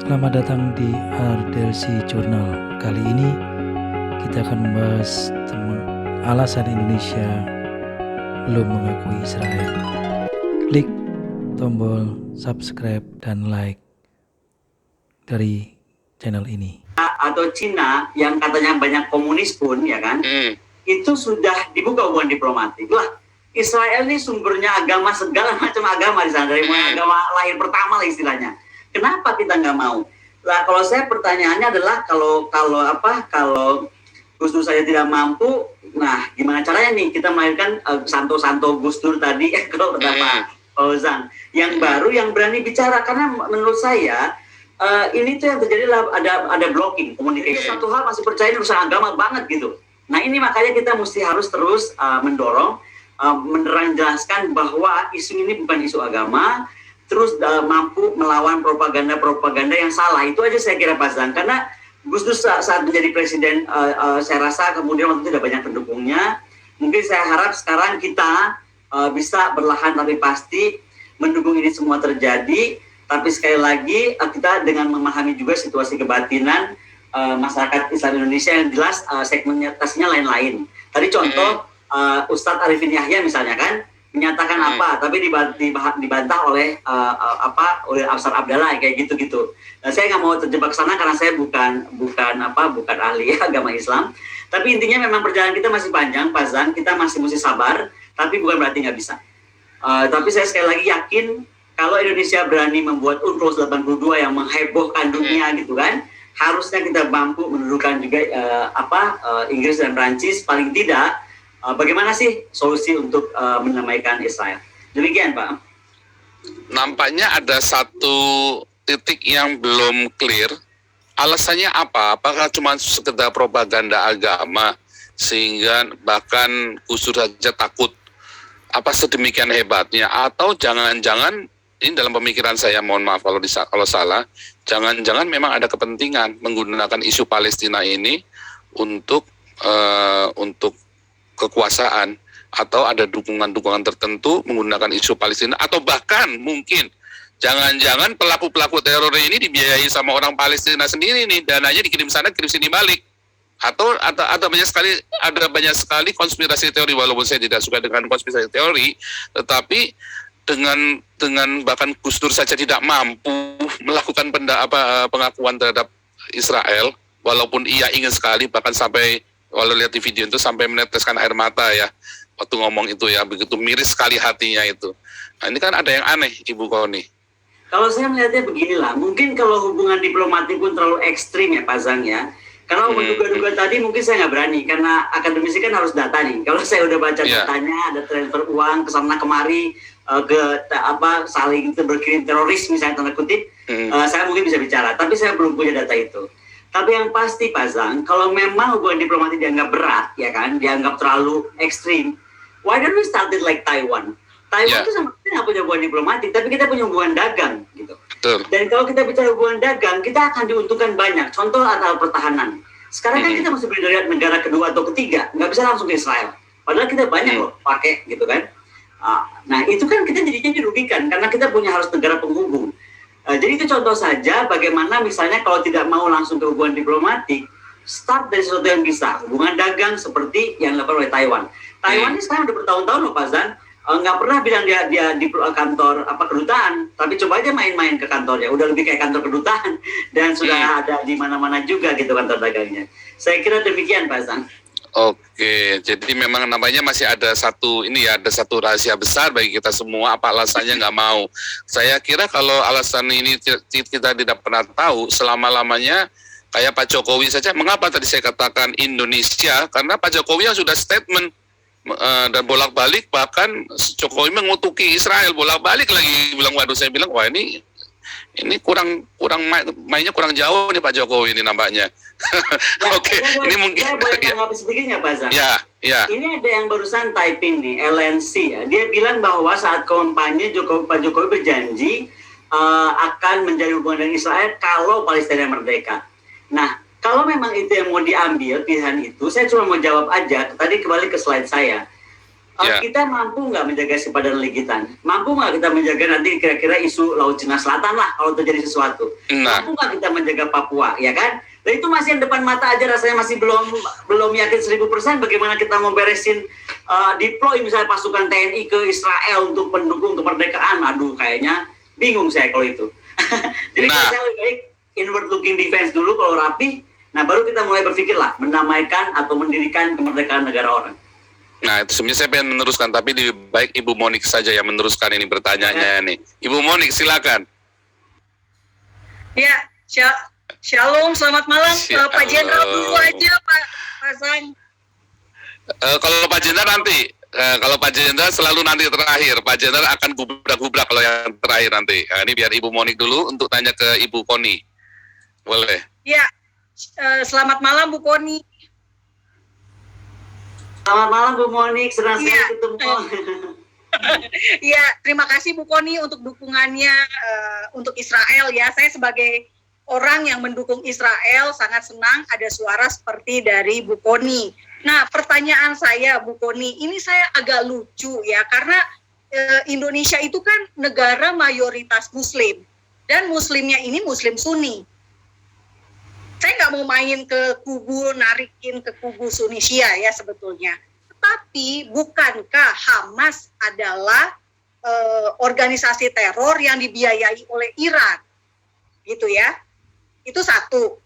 Selamat datang di RDLC Journal. Kali ini kita akan membahas alasan Indonesia belum mengakui Israel. Klik tombol subscribe dan like dari channel ini. Atau Cina yang katanya banyak komunis pun, ya kan, itu sudah dibuka hubungan diplomatik. Lah, Israel ini sumbernya agama, segala macam agama di sana, dari mulai agama lahir pertama lah istilahnya. Kenapa kita nggak mau? Lah, kalau saya pertanyaannya adalah kalau Gus Dur saja tidak mampu, nah gimana caranya nih kita melahirkan Santo Gus Dur tadi kalau kata Pak Fauzan yang baru yang berani bicara, karena menurut saya ini tuh yang terjadi lah, ada blocking komunikasi. Satu hal masih percaya urusan agama banget gitu. Nah ini makanya kita harus terus mendorong, jelaskan bahwa isu ini bukan isu agama, terus mampu melawan propaganda yang salah. Itu aja saya kira Pak Zan. Karena Gus Dur saat menjadi presiden, saya rasa kemudian waktu itu tidak banyak pendukungnya. Mungkin saya harap sekarang kita bisa berlahan tapi pasti mendukung ini semua terjadi. Tapi sekali lagi kita dengan memahami juga situasi kebatinan masyarakat Islam Indonesia yang jelas segmentasinya lain-lain. Tadi contoh Ustadz Arifin Yahya misalnya kan menyatakan apa, tapi dibantah oleh oleh Afsar Abdallah kayak gitu-gitu. Nah, saya nggak mau terjebak sana karena saya bukan ahli agama Islam. Tapi intinya memang perjalanan kita masih panjang, Pak Zan. Kita masih mesti sabar, tapi bukan berarti nggak bisa. Tapi saya sekali lagi yakin kalau Indonesia berani membuat UNCLOS 82 yang menghebohkan dunia gitu kan, harusnya kita mampu mendudukan juga Inggris dan Prancis paling tidak. Bagaimana sih solusi untuk menamaikan Israel? Demikian Pak. Nampaknya ada satu titik yang belum clear. Alasannya apa? Apakah cuma sekedar propaganda agama sehingga bahkan Gus Dur saja takut? Apa sedemikian hebatnya? Atau jangan-jangan ini dalam pemikiran saya, mohon maaf kalau salah, jangan-jangan memang ada kepentingan menggunakan isu Palestina ini untuk kekuasaan, atau ada dukungan-dukungan tertentu menggunakan isu Palestina, atau bahkan mungkin jangan-jangan pelaku-pelaku teror ini dibiayai sama orang Palestina sendiri nih, dananya dikirim sana kirim sini balik, atau ada banyak sekali konspirasi teori. Walaupun saya tidak suka dengan konspirasi teori, tetapi dengan bahkan Gus Dur saja tidak mampu melakukan pengakuan terhadap Israel, walaupun ia ingin sekali, bahkan sampai kalau lihat di video itu sampai meneteskan air mata ya waktu ngomong itu ya, begitu miris sekali hatinya itu. Nah ini kan ada yang aneh Ibu Koni. Kalau saya melihatnya beginilah, mungkin kalau hubungan diplomatik pun terlalu ekstrim ya Pak Zang ya. Karena menduga-duga tadi mungkin saya nggak berani, karena akademisi kan harus data nih. Kalau saya udah baca datanya, ada transfer uang ke sana kemari, saling berkirim teroris misalnya tanda kutip, saya mungkin bisa bicara, tapi saya belum punya data itu. Tapi yang pasti Pak Zang, kalau memang hubungan diplomatik dianggap berat, ya kan, dianggap terlalu ekstrim, why don't we start it like Taiwan? Taiwan itu sama kita nggak punya hubungan diplomatik, tapi kita punya hubungan dagang, gitu. Betul. Dan kalau kita bicara hubungan dagang, kita akan diuntungkan banyak. Contoh adalah pertahanan. Sekarang kan kita mesti beli dari negara kedua atau ketiga, nggak bisa langsung ke Israel. Padahal kita banyak loh pakai, gitu kan. Nah itu kan kita jadinya dirugikan, karena kita punya harus negara penghubung. Jadi itu contoh saja bagaimana misalnya kalau tidak mau langsung ke hubungan diplomatik, start dari sesuatu yang bisa, hubungan dagang seperti yang dilakukan oleh Taiwan. Taiwan ini sekarang udah bertahun-tahun loh Pak Zan, nggak pernah bilang dia di kantor kedutaan, tapi coba aja main-main ke kantornya, udah lebih kayak kantor kedutaan dan sudah ada di mana-mana juga gitu kantor dagangnya. Saya kira demikian Pak Zan. Oke, jadi memang namanya masih ada satu rahasia besar bagi kita semua. Apa alasannya nggak mau? Saya kira kalau alasan ini kita tidak pernah tahu selama-lamanya, kayak Pak Jokowi saja. Mengapa tadi saya katakan Indonesia? Karena Pak Jokowi yang sudah statement dan bolak-balik, bahkan Jokowi mengutuki Israel bolak-balik lagi. Saya bilang wah ini mainnya kurang jauh nih Pak Jokowi ini nampaknya. Oke, ini mungkin tanggapi sedikitnya Pak Zan. Ya. Ini ada yang barusan typing nih, LNC ya. Dia bilang bahwa saat kampanye Pak Jokowi berjanji akan menjadi hubungan dengan Israel kalau Palestina merdeka. Nah, kalau memang itu yang mau diambil pilihan itu, saya cuma mau jawab aja. Tadi kembali ke slide saya. Kita mampu nggak menjaga simpadan ligitan? Mampu nggak kita menjaga nanti kira-kira isu Laut Cina Selatan lah kalau terjadi sesuatu? Mampu nggak kita menjaga Papua, ya kan? Dan itu masih yang depan mata aja, rasanya masih belum yakin 1000% bagaimana kita mau beresin deploy misalnya pasukan TNI ke Israel untuk pendukung kemerdekaan. Aduh, kayaknya bingung saya kalau itu. Jadi saya lebih baik inward looking defense dulu kalau rapi. Nah, baru kita mulai berpikir lah mendamaikan atau mendirikan kemerdekaan negara orang. Nah, itu sebenarnya saya pengen meneruskan, tapi lebih baik Ibu Monik saja yang meneruskan ini pertanyaannya nih. Ibu Monik, silakan. Ya, shalom, selamat malam. Pak Jenderal dulu aja, Pak Sang. Kalau Pak Jenderal nanti, kalau Pak Jenderal selalu nanti terakhir. Pak Jenderal akan gubrak-gubrak kalau yang terakhir nanti. Nah, ini biar Ibu Monik dulu untuk tanya ke Ibu Koni. Boleh? Ya, selamat malam Bu Koni. Selamat malam Bu Monik, senang sekali ketemu. Ya, terima kasih Bu Koni untuk dukungannya untuk Israel ya. Saya sebagai orang yang mendukung Israel sangat senang ada suara seperti dari Bu Koni. Nah, pertanyaan saya Bu Koni, ini saya agak lucu ya, karena Indonesia itu kan negara mayoritas Muslim dan Muslimnya ini Muslim Sunni. Saya nggak mau main ke kubu, narikin ke kubu Sunni Syiah ya sebetulnya. Tetapi bukankah Hamas adalah organisasi teror yang dibiayai oleh Iran? Gitu ya. Itu satu.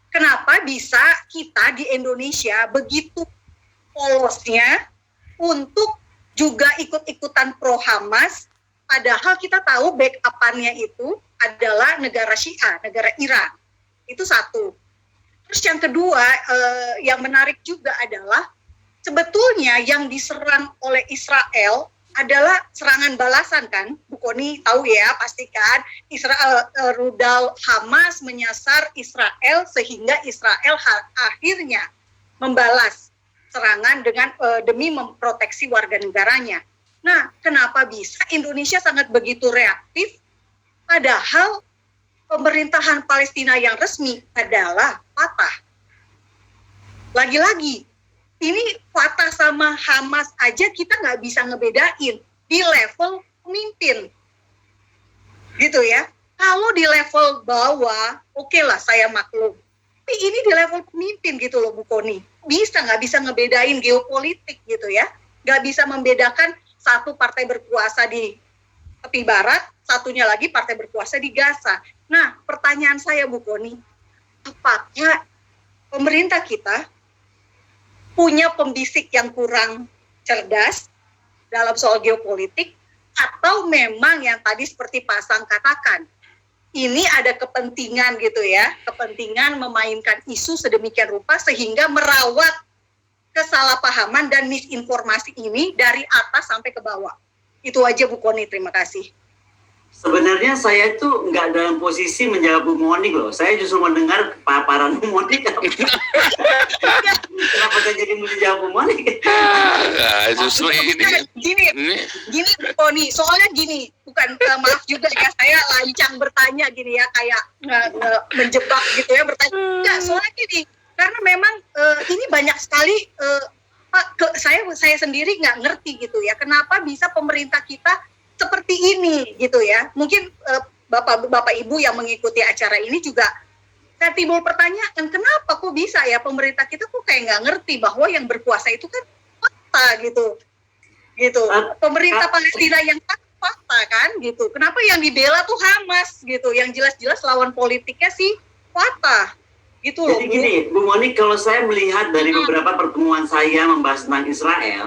Kenapa bisa kita di Indonesia begitu polosnya untuk juga ikut-ikutan pro Hamas, padahal kita tahu backup-annya itu adalah negara Syiah, negara Iran. Itu satu. Terus yang kedua, yang menarik juga adalah sebetulnya yang diserang oleh Israel adalah serangan balasan kan, Bu Koni tahu ya pastikan Israel rudal Hamas menyasar Israel sehingga Israel akhirnya membalas serangan dengan demi memproteksi warga negaranya. Nah, kenapa bisa Indonesia sangat begitu reaktif padahal pemerintahan Palestina yang resmi adalah Fatah. Lagi-lagi, ini Fatah sama Hamas aja kita nggak bisa ngebedain di level pemimpin. Gitu ya. Kalau di level bawah, oke lah saya maklum. Tapi ini di level pemimpin gitu loh Bu Koni. Nggak bisa ngebedain geopolitik gitu ya. Nggak bisa membedakan satu partai berkuasa di tepi barat, satunya lagi partai berkuasa di Gaza. Nah, pertanyaan saya Bu Koni, apakah pemerintah kita punya pembisik yang kurang cerdas dalam soal geopolitik, atau memang yang tadi seperti Pak Sang katakan, ini ada kepentingan gitu ya, kepentingan memainkan isu sedemikian rupa sehingga merawat kesalahpahaman dan misinformasi ini dari atas sampai ke bawah. Itu aja Bu Koni, terima kasih. Sebenarnya saya tuh nggak dalam posisi menjawab Bu Monik loh. Saya justru mendengar paparan Bu Monik. Kenapa saya jadi menjawab Bu Monik? Justru Gini Bu Koni, soalnya gini, bukan maaf juga ya, saya lancang bertanya gini ya, kayak menjebak gitu ya bertanya. Enggak, soalnya gini, karena memang ini banyak sekali saya sendiri nggak ngerti gitu ya, kenapa bisa pemerintah kita seperti ini gitu ya. Mungkin Bapak Ibu yang mengikuti acara ini juga saya timbul pertanyaan, kenapa kok bisa ya pemerintah kita kok kayak nggak ngerti bahwa yang berkuasa itu kan Fatah gitu. Pemerintah Palestina yang Fatah kan gitu. Kenapa yang dibela tuh Hamas gitu, yang jelas-jelas lawan politiknya sih Fatah. Gitu loh. Jadi gini, Bu Monik, kalau saya melihat dari beberapa pertemuan saya membahas tentang Israel,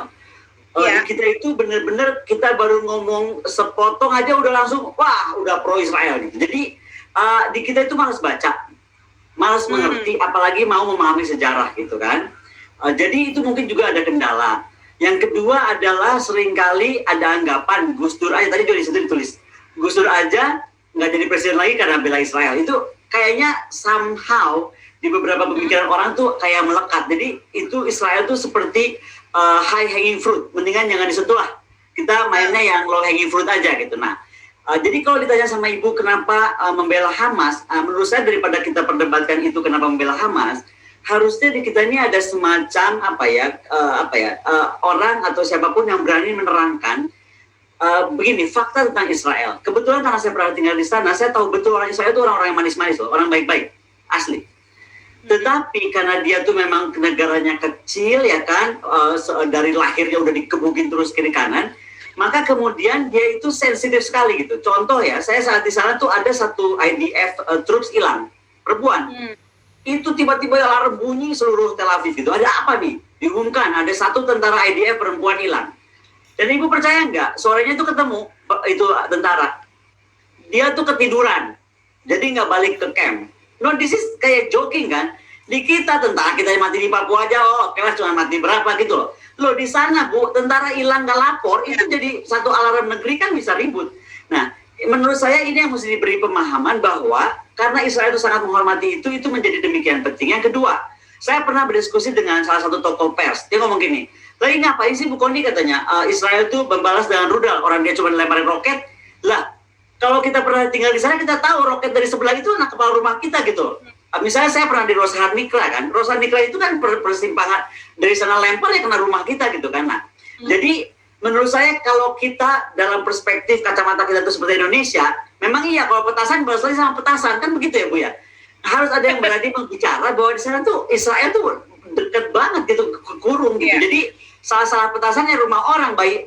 kita itu benar-benar kita baru ngomong sepotong aja udah langsung wah udah pro Israel gitu. Jadi di kita itu malas baca, malas mengerti, apalagi mau memahami sejarah gitu kan. Jadi itu mungkin juga ada kendala. Yang kedua adalah seringkali ada anggapan Gus Dur aja, tadi juga disitu ditulis Gus Dur aja nggak jadi presiden lagi karena bela Israel. Itu kayaknya somehow di beberapa pemikiran orang tuh kayak melekat. Jadi itu Israel tuh seperti high hanging fruit, mendingan jangan disentuh lah. Kita mainnya yang low hanging fruit aja gitu. Nah, jadi kalau ditanya sama Ibu kenapa membela Hamas, menurut saya daripada kita perdebatkan itu kenapa membela Hamas, harusnya di kita ini ada semacam orang atau siapapun yang berani menerangkan begini fakta tentang Israel. Kebetulan karena saya pernah tinggal di sana, saya tahu betul orang Israel itu orang-orang yang manis-manis loh, orang baik-baik, asli. Tetapi karena dia tuh memang negaranya kecil ya kan, dari lahirnya udah dikebukin terus kiri kanan, maka kemudian dia itu sensitif sekali gitu. Contoh ya, saya saat di sana tuh ada satu IDF troops hilang, perempuan. Itu tiba-tiba alarm bunyi seluruh Tel Aviv itu. Ada apa nih? Diumumkan ada satu tentara IDF perempuan hilang. Dan ibu percaya nggak? Sorenya itu ketemu itu tentara. Dia tuh ketiduran, jadi nggak balik ke camp. No, this is kayak joking kan? Di kita tentara kita yang mati di Papua aja, oke lah cuma mati berapa gitu loh. Loh di sana bu, tentara hilang nggak lapor, itu jadi satu alarm negeri kan bisa ribut. Nah, menurut saya ini yang mesti diberi pemahaman bahwa karena Israel itu sangat menghormati itu menjadi demikian penting. Yang kedua, saya pernah berdiskusi dengan salah satu tokoh pers. Dia ngomong gini, lagi ngapain sih Bu Koni katanya, Israel itu membalas dengan rudal, orang dia cuma lemparin roket. Lah, kalau kita pernah tinggal di sana, kita tahu roket dari sebelah itu anak kepala rumah kita gitu. Misalnya saya pernah di Rosahan Mikra kan, Rosahan Mikra itu kan persimpangan dari sana lempar ya kena rumah kita gitu kan. Nah, jadi menurut saya kalau kita dalam perspektif kacamata kita itu seperti Indonesia, memang iya kalau petasan balas lagi sama petasan kan begitu ya Bu ya. Harus ada yang berani berbicara bahwa di sana tuh Israel tuh deket banget gitu, kurung gitu. Jadi salah petasannya rumah orang, bayi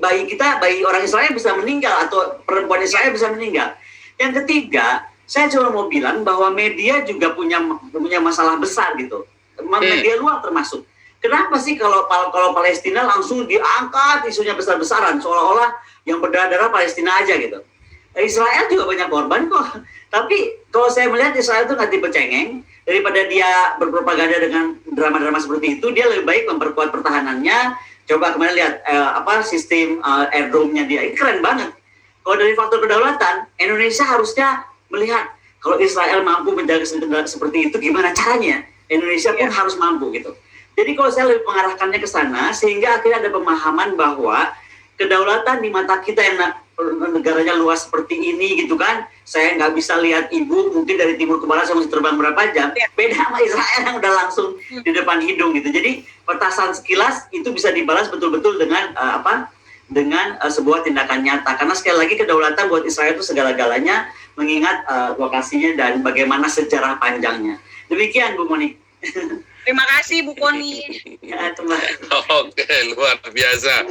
orang Israel bisa meninggal atau perempuan Israel bisa meninggal. Yang ketiga, saya cuma mau bilang bahwa media juga punya masalah besar gitu, media luar termasuk. Kenapa sih kalau Palestina langsung diangkat isunya besar-besaran, seolah-olah yang berdarah Palestina aja gitu. Israel juga banyak korban kok. Tapi kalau saya melihat Israel itu nggak tipe cengeng, daripada dia berpropaganda dengan drama-drama seperti itu, dia lebih baik memperkuat pertahanannya. Coba kemarin lihat sistem airdrome-nya dia, ini keren banget. Kalau dari faktor kedaulatan, Indonesia harusnya melihat kalau Israel mampu menjaga seperti itu, gimana caranya? Indonesia pun harus mampu gitu. Jadi kalau saya lebih mengarahkannya ke sana, sehingga akhirnya ada pemahaman bahwa kedaulatan di mata kita yang negaranya luas seperti ini gitu kan, saya nggak bisa lihat ibu mungkin dari timur ke barat saya mesti terbang berapa jam, beda sama Israel yang udah langsung di depan hidung gitu. Jadi petasan sekilas itu bisa dibalas betul-betul dengan sebuah tindakan nyata, karena sekali lagi kedaulatan buat Israel itu segala-galanya, mengingat lokasinya dan bagaimana sejarah panjangnya. Demikian Bu Moni. Terima kasih Bu Koni. Ya, Oke, luar biasa.